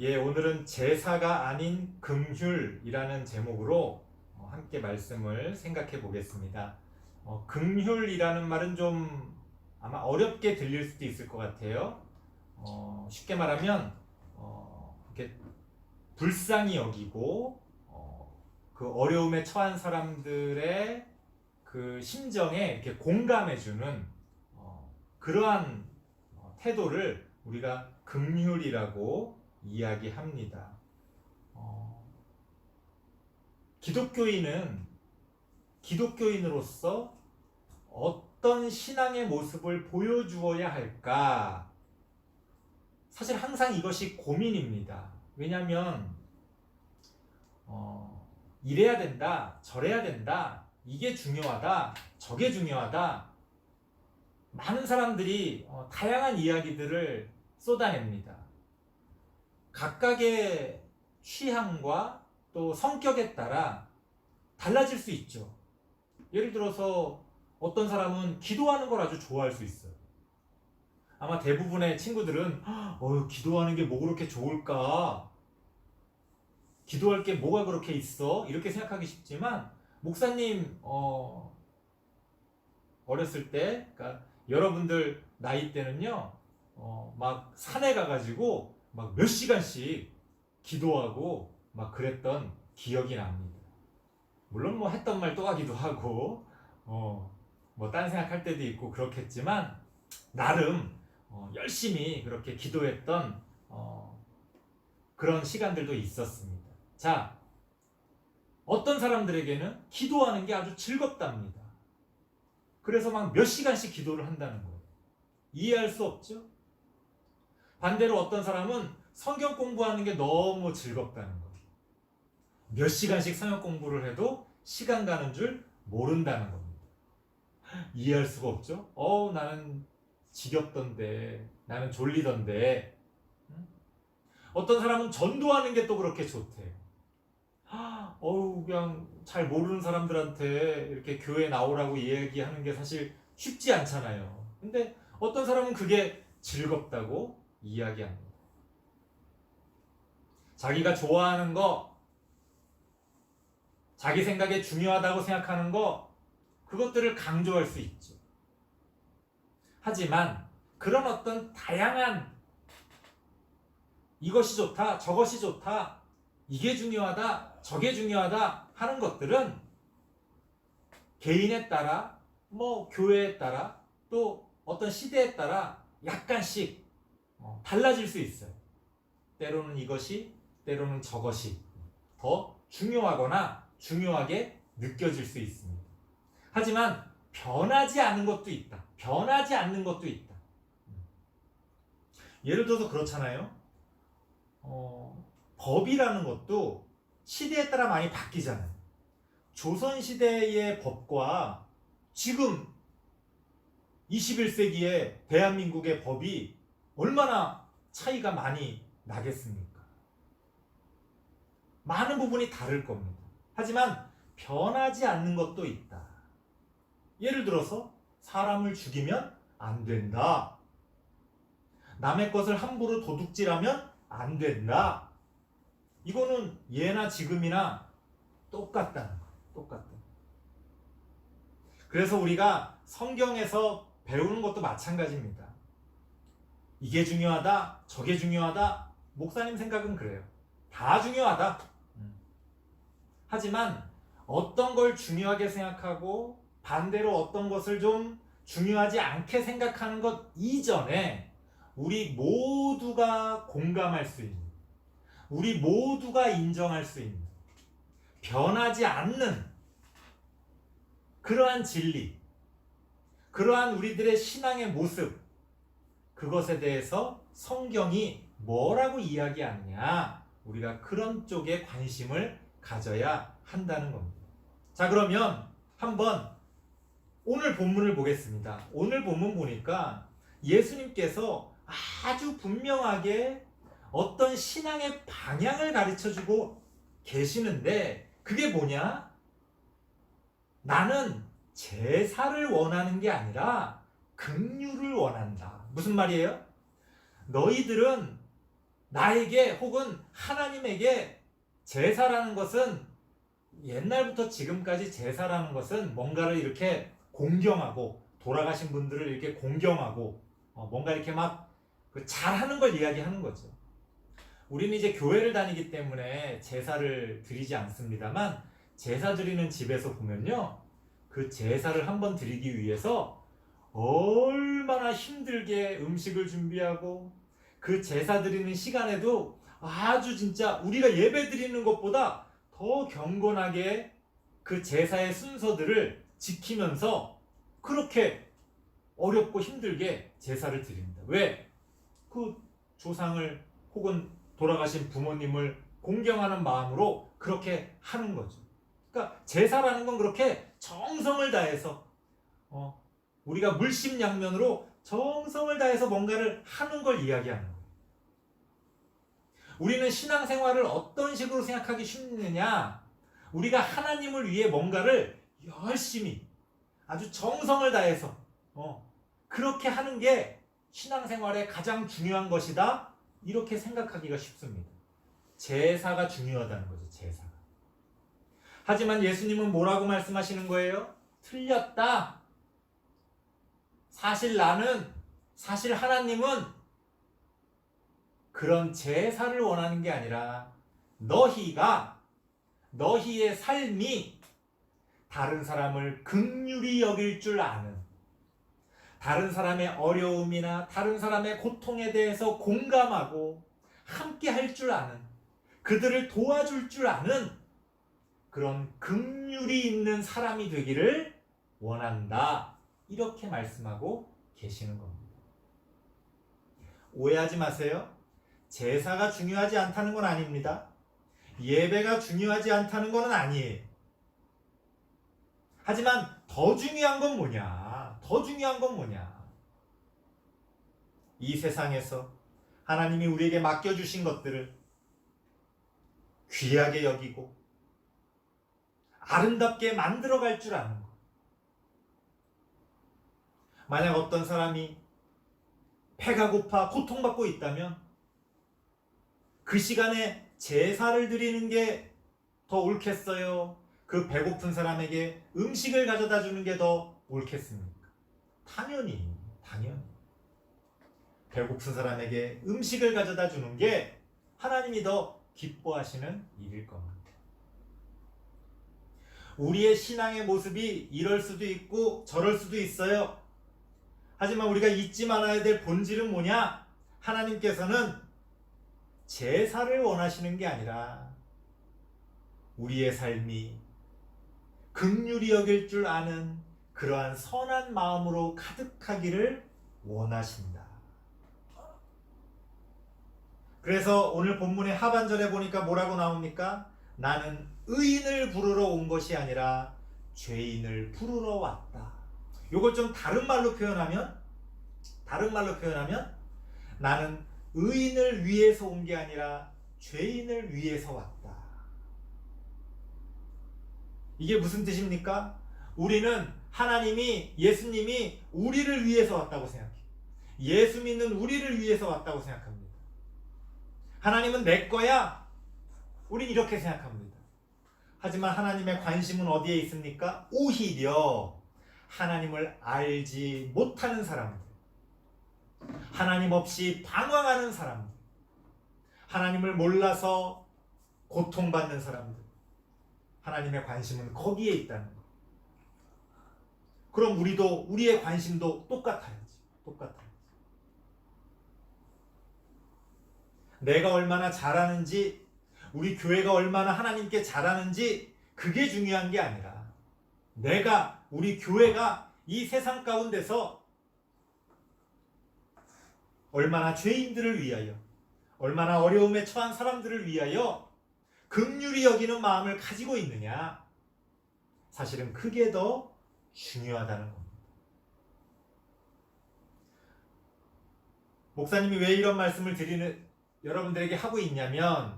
예, 오늘은 제사가 아닌 긍휼이라는 제목으로 함께 말씀을 생각해 보겠습니다. 긍휼이라는 말은 좀 아마 어렵게 들릴 수도 있을 것 같아요. 쉽게 말하면 이렇게 불쌍히 여기고 그 어려움에 처한 사람들의 그 심정에 이렇게 공감해주는 그러한 태도를 우리가 긍휼이라고 이야기합니다. 기독교인으로서 어떤 신앙의 모습을 보여주어야 할까? 사실 항상 이것이 고민입니다. 왜냐하면 이래야 된다, 저래야 된다, 이게 중요하다, 저게 중요하다. 많은 사람들이 다양한 이야기들을 쏟아냅니다. 각각의 취향과 또 성격에 따라 달라질 수 있죠. 예를 들어서 어떤 사람은 기도하는 걸 아주 좋아할 수 있어요. 아마 대부분의 친구들은 기도하는 게 뭐 그렇게 좋을까? 기도할 게 뭐가 그렇게 있어? 이렇게 생각하기 쉽지만 목사님 어렸을 때, 그러니까 여러분들 나이 때는요, 막 산에 가가지고 막 몇 시간씩 기도하고 막 그랬던 기억이 납니다. 물론 뭐 했던 말 또 하기도 하고, 뭐 딴 생각할 때도 있고 그렇겠지만 나름 열심히 그렇게 기도했던 그런 시간들도 있었습니다. 자, 어떤 사람들에게는 기도하는 게 아주 즐겁답니다. 그래서 막 몇 시간씩 기도를 한다는 거예요. 이해할 수 없죠? 반대로 어떤 사람은 성경 공부하는 게 너무 즐겁다는 거예요. 몇 시간씩 성경 공부를 해도 시간 가는 줄 모른다는 겁니다. 이해할 수가 없죠? 나는 지겹던데, 나는 졸리던데. 어떤 사람은 전도하는 게 또 그렇게 좋대요. 그냥 잘 모르는 사람들한테 이렇게 교회 나오라고 얘기하는 게 사실 쉽지 않잖아요. 근데 어떤 사람은 그게 즐겁다고 이야기합니다. 자기가 좋아하는 거, 자기 생각에 중요하다고 생각하는 거, 그것들을 강조할 수 있죠. 하지만 그런 어떤 다양한 이것이 좋다, 저것이 좋다, 이게 중요하다, 저게 중요하다 하는 것들은 개인에 따라, 뭐 교회에 따라, 또 어떤 시대에 따라 약간씩 달라질 수 있어요. 때로는 이것이, 때로는 저것이 더 중요하거나 중요하게 느껴질 수 있습니다. 하지만 변하지 않는 것도 있다. 변하지 않는 것도 있다. 예를 들어서 그렇잖아요. 법이라는 것도 시대에 따라 많이 바뀌잖아요. 조선시대의 법과 지금 21세기의 대한민국의 법이 얼마나 차이가 많이 나겠습니까? 많은 부분이 다를 겁니다. 하지만 변하지 않는 것도 있다. 예를 들어서 사람을 죽이면 안 된다. 남의 것을 함부로 도둑질하면 안 된다. 이거는 예나 지금이나 똑같다는 거예요. 똑같다. 그래서 우리가 성경에서 배우는 것도 마찬가지입니다. 이게 중요하다, 저게 중요하다. 목사님 생각은 그래요. 다 중요하다. 하지만 어떤 걸 중요하게 생각하고 반대로 어떤 것을 좀 중요하지 않게 생각하는 것 이전에 우리 모두가 공감할 수 있는, 우리 모두가 인정할 수 있는, 변하지 않는 그러한 진리, 그러한 우리들의 신앙의 모습, 그것에 대해서 성경이 뭐라고 이야기하느냐, 우리가 그런 쪽에 관심을 가져야 한다는 겁니다. 자, 그러면 한번 오늘 본문을 보겠습니다. 오늘 본문 보니까 예수님께서 아주 분명하게 어떤 신앙의 방향을 가르쳐주고 계시는데 그게 뭐냐? 나는 제사를 원하는 게 아니라 긍휼을 원한다. 무슨 말이에요? 너희들은 나에게 혹은 하나님에게 제사라는 것은, 옛날부터 지금까지 제사라는 것은 뭔가를 이렇게 공경하고, 돌아가신 분들을 이렇게 공경하고, 뭔가 이렇게 막 잘하는 걸 이야기하는 거죠. 우리는 이제 교회를 다니기 때문에 제사를 드리지 않습니다만, 제사 드리는 집에서 보면요, 그 제사를 한번 드리기 위해서 얼마나 힘들게 음식을 준비하고, 그 제사 드리는 시간에도 아주 진짜 우리가 예배 드리는 것보다 더 경건하게 그 제사의 순서들을 지키면서 그렇게 어렵고 힘들게 제사를 드립니다. 왜? 그 조상을 혹은 돌아가신 부모님을 공경하는 마음으로 그렇게 하는 거죠. 그러니까 제사라는 건 그렇게 정성을 다해서, 우리가 물심양면으로 정성을 다해서 뭔가를 하는 걸 이야기하는 거예요. 우리는 신앙생활을 어떤 식으로 생각하기 쉽느냐? 우리가 하나님을 위해 뭔가를 열심히 아주 정성을 다해서 그렇게 하는 게 신앙생활의 가장 중요한 것이다, 이렇게 생각하기가 쉽습니다. 제사가 중요하다는 거죠. 제사가. 하지만 예수님은 뭐라고 말씀하시는 거예요? 틀렸다. 사실 하나님은 그런 제사를 원하는 게 아니라 너희의 삶이 다른 사람을 긍휼히 여길 줄 아는, 다른 사람의 어려움이나 다른 사람의 고통에 대해서 공감하고 함께 할 줄 아는, 그들을 도와줄 줄 아는 그런 긍휼이 있는 사람이 되기를 원한다, 이렇게 말씀하고 계시는 겁니다. 오해하지 마세요. 제사가 중요하지 않다는 건 아닙니다. 예배가 중요하지 않다는 건 아니에요. 하지만 더 중요한 건 뭐냐? 이 세상에서 하나님이 우리에게 맡겨주신 것들을 귀하게 여기고 아름답게 만들어갈 줄 아는 것. 만약 어떤 사람이 배가 고파 고통받고 있다면 그 시간에 제사를 드리는 게 더 옳겠어요? 그 배고픈 사람에게 음식을 가져다 주는 게 더 옳겠습니까? 당연히 배고픈 사람에게 음식을 가져다 주는 게 하나님이 더 기뻐하시는 일일 겁니다. 우리의 신앙의 모습이 이럴 수도 있고 저럴 수도 있어요. 하지만 우리가 잊지 말아야 될 본질은 뭐냐? 하나님께서는 제사를 원하시는 게 아니라 우리의 삶이 긍휼히 여길 줄 아는 그러한 선한 마음으로 가득하기를 원하신다. 그래서 오늘 본문의 하반절에 보니까 뭐라고 나옵니까? 나는 의인을 부르러 온 것이 아니라 죄인을 부르러 왔다. 요걸 좀 다른 말로 표현하면 나는 의인을 위해서 온 게 아니라 죄인을 위해서 왔다. 이게 무슨 뜻입니까? 우리는 예수님이 우리를 위해서 왔다고 생각해요. 예수 믿는 우리를 위해서 왔다고 생각합니다. 하나님은 내 거야. 우린 이렇게 생각합니다. 하지만 하나님의 관심은 어디에 있습니까? 오히려 하나님을 알지 못하는 사람들, 하나님 없이 방황하는 사람들, 하나님을 몰라서 고통받는 사람들, 하나님의 관심은 거기에 있다는 거. 그럼 우리의 관심도 똑같아야지. 내가 얼마나 잘하는지, 우리 교회가 얼마나 하나님께 잘하는지 그게 중요한 게 아니라 우리 교회가 이 세상 가운데서 얼마나 죄인들을 위하여, 얼마나 어려움에 처한 사람들을 위하여 긍휼히 여기는 마음을 가지고 있느냐, 사실은 그게 더 중요하다는 겁니다. 목사님이 왜 이런 말씀을 여러분들에게 하고 있냐면,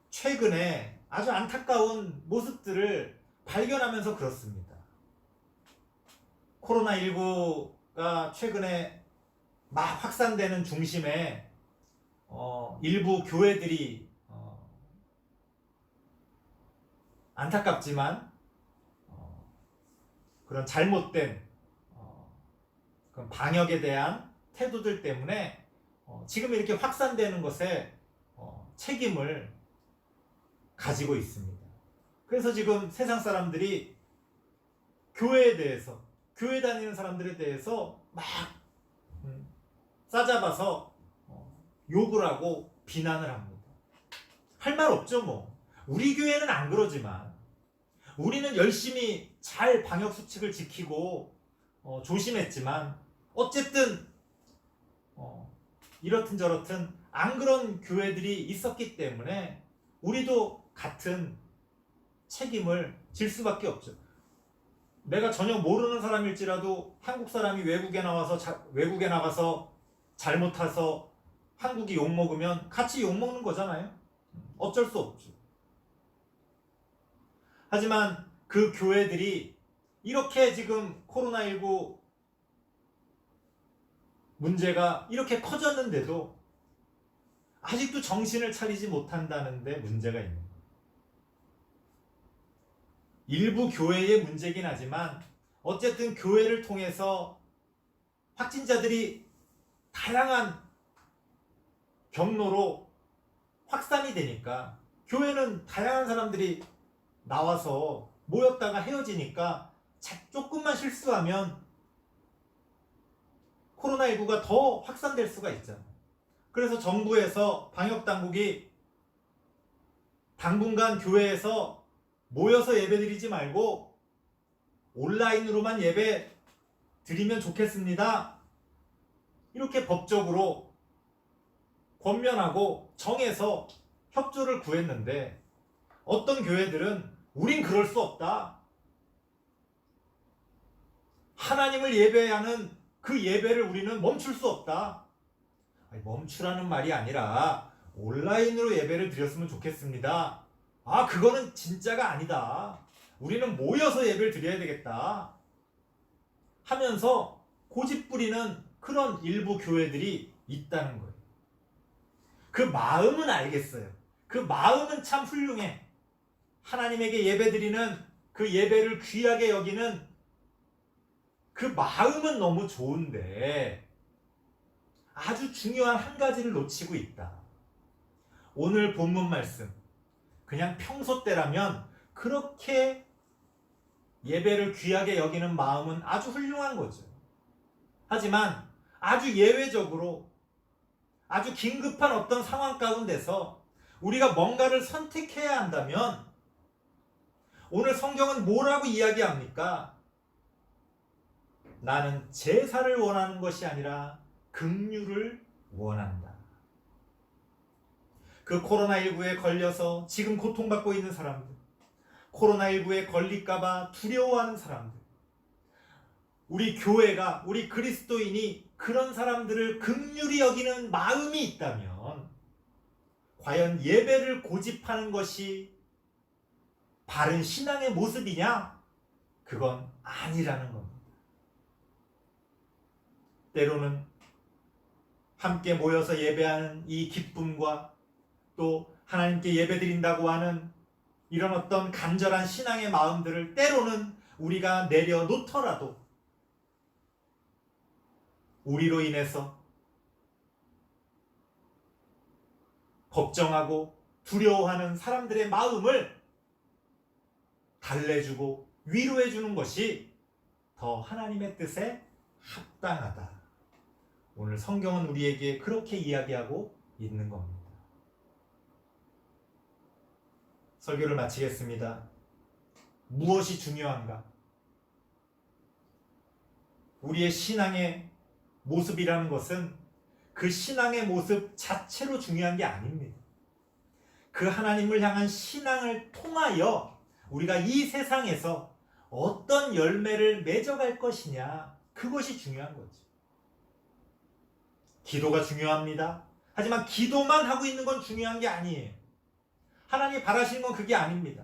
최근에 아주 안타까운 모습들을 발견하면서 그렇습니다. 코로나19가 최근에 막 확산되는 중심에 일부 교회들이 안타깝지만 그런 잘못된 그런 방역에 대한 태도들 때문에 지금 이렇게 확산되는 것에 책임을 가지고 있습니다. 그래서 지금 세상 사람들이 교회에 대해서, 교회 다니는 사람들에 대해서 막 싸잡아서 욕을 하고 비난을 합니다. 할 말 없죠 뭐. 우리 교회는 안 그러지만 우리는 열심히 잘 방역 수칙을 지키고 조심했지만 어쨌든 이렇든 저렇든 안 그런 교회들이 있었기 때문에 우리도 같은 책임을 질 수밖에 없죠. 내가 전혀 모르는 사람일지라도 한국 사람이 외국에 나가서 잘못해서 한국이 욕먹으면 같이 욕먹는 거잖아요. 어쩔 수 없죠. 하지만 그 교회들이 이렇게 지금 코로나19 문제가 이렇게 커졌는데도 아직도 정신을 차리지 못한다는 데 문제가 있는 거예요. 일부 교회의 문제긴 하지만 어쨌든 교회를 통해서 확진자들이 다양한 경로로 확산이 되니까 교회는 다양한 사람들이 나와서 모였다가 헤어지니까 조금만 실수하면 코로나19가 더 확산될 수가 있잖아요. 그래서 정부에서 방역당국이 당분간 교회에서 모여서 예배드리지 말고 온라인으로만 예배 드리면 좋겠습니다. 이렇게 법적으로 권면하고 정해서 협조를 구했는데 어떤 교회들은 우린 그럴 수 없다. 하나님을 예배하는 그 예배를 우리는 멈출 수 없다. 아니, 멈추라는 말이 아니라 온라인으로 예배를 드렸으면 좋겠습니다. 아, 그거는 진짜가 아니다. 우리는 모여서 예배를 드려야 되겠다. 하면서 고집부리는 그런 일부 교회들이 있다는 거예요. 그 마음은 알겠어요. 그 마음은 참 훌륭해. 하나님에게 예배드리는 그 예배를 귀하게 여기는 그 마음은 너무 좋은데 아주 중요한 한 가지를 놓치고 있다. 오늘 본문 말씀 그냥 평소 때라면 그렇게 예배를 귀하게 여기는 마음은 아주 훌륭한 거죠. 하지만 아주 예외적으로 아주 긴급한 어떤 상황 가운데서 우리가 뭔가를 선택해야 한다면 오늘 성경은 뭐라고 이야기합니까? 나는 제사를 원하는 것이 아니라 긍휼을 원한다. 그 코로나19에 걸려서 지금 고통받고 있는 사람들, 코로나19에 걸릴까봐 두려워하는 사람들, 우리 교회가, 우리 그리스도인이 그런 사람들을 긍휼히 여기는 마음이 있다면 과연 예배를 고집하는 것이 바른 신앙의 모습이냐? 그건 아니라는 겁니다. 때로는 함께 모여서 예배하는 이 기쁨과 또 하나님께 예배드린다고 하는 이런 어떤 간절한 신앙의 마음들을 때로는 우리가 내려놓더라도 우리로 인해서 걱정하고 두려워하는 사람들의 마음을 달래주고 위로해주는 것이 더 하나님의 뜻에 합당하다. 오늘 성경은 우리에게 그렇게 이야기하고 있는 겁니다. 설교를 마치겠습니다. 무엇이 중요한가? 우리의 신앙의 모습이라는 것은 그 신앙의 모습 자체로 중요한 게 아닙니다. 그 하나님을 향한 신앙을 통하여 우리가 이 세상에서 어떤 열매를 맺어갈 것이냐, 그것이 중요한 거지. 기도가 중요합니다. 하지만 기도만 하고 있는 건 중요한 게 아니에요. 하나님이 바라시는 건 그게 아닙니다.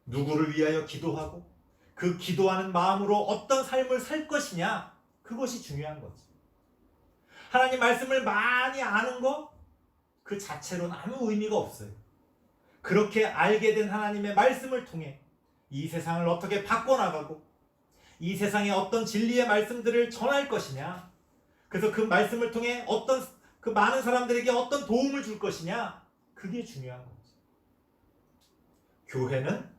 누구를 위하여 기도하고 그 기도하는 마음으로 어떤 삶을 살 것이냐, 그것이 중요한 거지. 하나님 말씀을 많이 아는 거 그 자체로는 아무 의미가 없어요. 그렇게 알게 된 하나님의 말씀을 통해 이 세상을 어떻게 바꿔나가고 이 세상에 어떤 진리의 말씀들을 전할 것이냐, 그래서 그 말씀을 통해 어떤 그 많은 사람들에게 어떤 도움을 줄 것이냐, 그게 중요한 거지. 교회는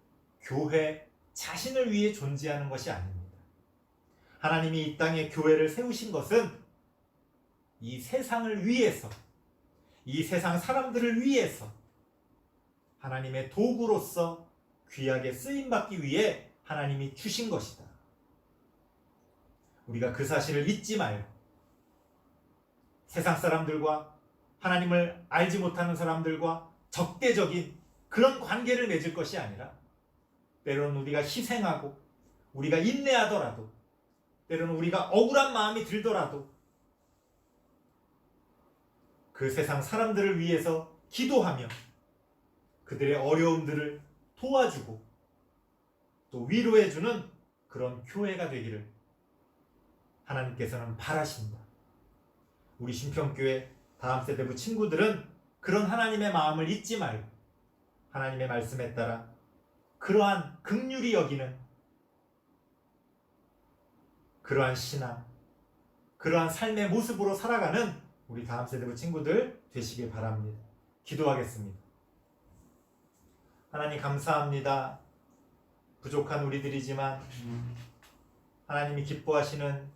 교회 자신을 위해 존재하는 것이 아닙니다. 하나님이 이 땅에 교회를 세우신 것은 이 세상을 위해서, 이 세상 사람들을 위해서 하나님의 도구로서 귀하게 쓰임받기 위해 하나님이 주신 것이다. 우리가 그 사실을 잊지 말고 세상 사람들과 하나님을 알지 못하는 사람들과 적대적인 그런 관계를 맺을 것이 아니라 때로는 우리가 희생하고 우리가 인내하더라도 때로는 우리가 억울한 마음이 들더라도 그 세상 사람들을 위해서 기도하며 그들의 어려움들을 도와주고 또 위로해주는 그런 교회가 되기를 하나님께서는 바라신다. 우리 신평교회 다음 세대부 친구들은 그런 하나님의 마음을 잊지 말고 하나님의 말씀에 따라 그러한 긍휼히 여기는 그러한 신앙, 그러한 삶의 모습으로 살아가는 우리 다음 세대부 친구들 되시길 바랍니다. 기도하겠습니다. 하나님 감사합니다. 부족한 우리들이지만 하나님이 기뻐하시는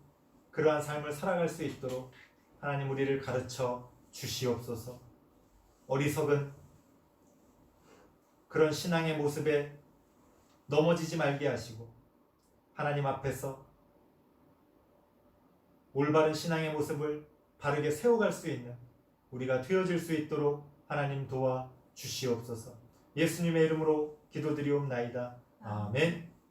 그러한 삶을 살아갈 수 있도록 하나님 우리를 가르쳐 주시옵소서. 어리석은 그런 신앙의 모습에 넘어지지 말게 하시고 하나님 앞에서 올바른 신앙의 모습을 바르게 세워갈 수 있는 우리가 되어질 수 있도록 하나님 도와 주시옵소서. 예수님의 이름으로 기도드리옵나이다. 아멘.